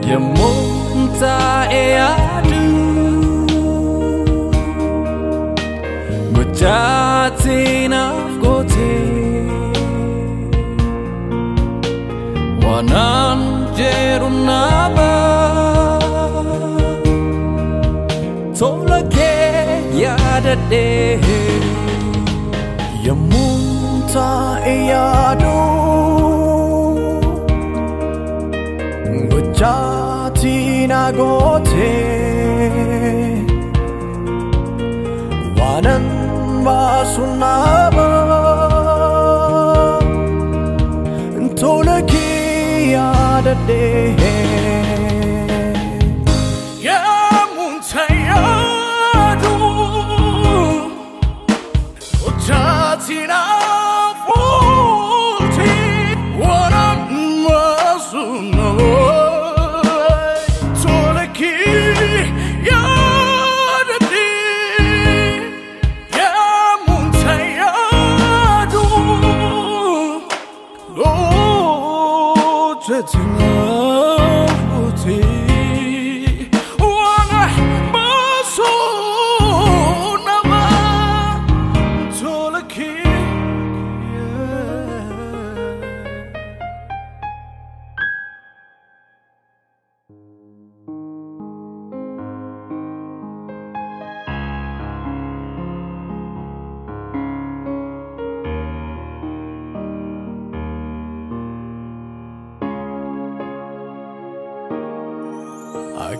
Yamunta eadu Gujatina gote Wanan jerunaba Tolake yadade Yamunta eadu Gujatina gote Wanan basunaba Tolaki yadade Yamuntayadu Gujatina fulti Wanan basunaba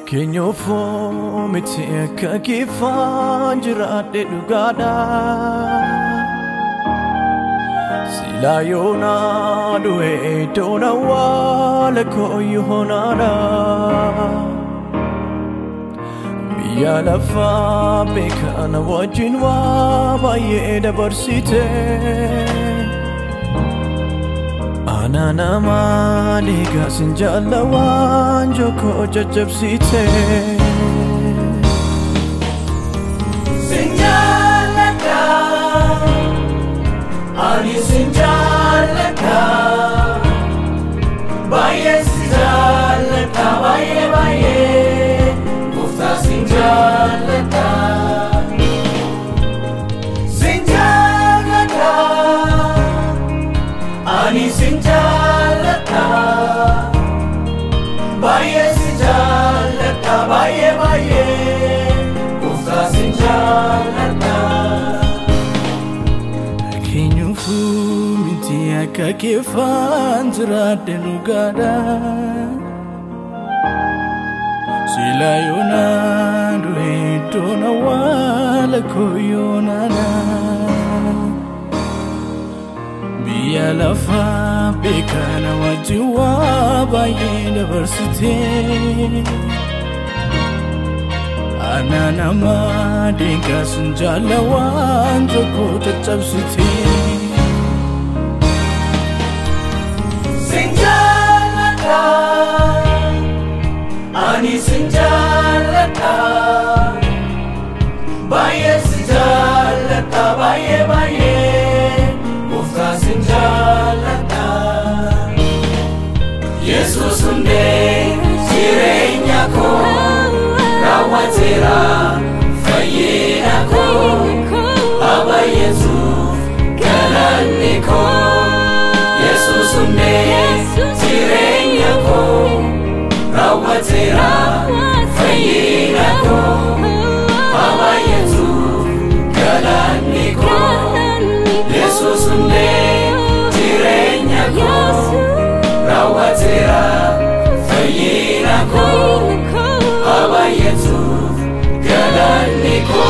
Kenyo fomiti kakifan jirade dugada Sila yona duwe dona wale koyu honada Biya lafa bekana wajin wabaye dabarsite Ananama liga sinjalawan joko jajabsite Sinjalada Ani sinjalada Baye sinjalada Baye baye Mufta sinjalada Sinjalada Ani sinjalada Baye sinjalada Baye baye Mufta sinjalada Kenyo fumiti kakifan jirade dugada Sila yona duwe dona wale koyu nana Biya lafa bekana wajiwa baye dabarsite Ananama dinka sinjalawan joko jajabsite Sinjalada Ani sinjalada Baye sinjalada Baye baye Mufta sinjalada Yesus unde jirenya ko Rawatera fayena ko Aba Yesus galane ko Yesus unde jirenya ko Rawatera fayena ko Aba Yesus galane ko Yesus unde jirenya ko Rawatera fayena ko Aba Yesus galane ko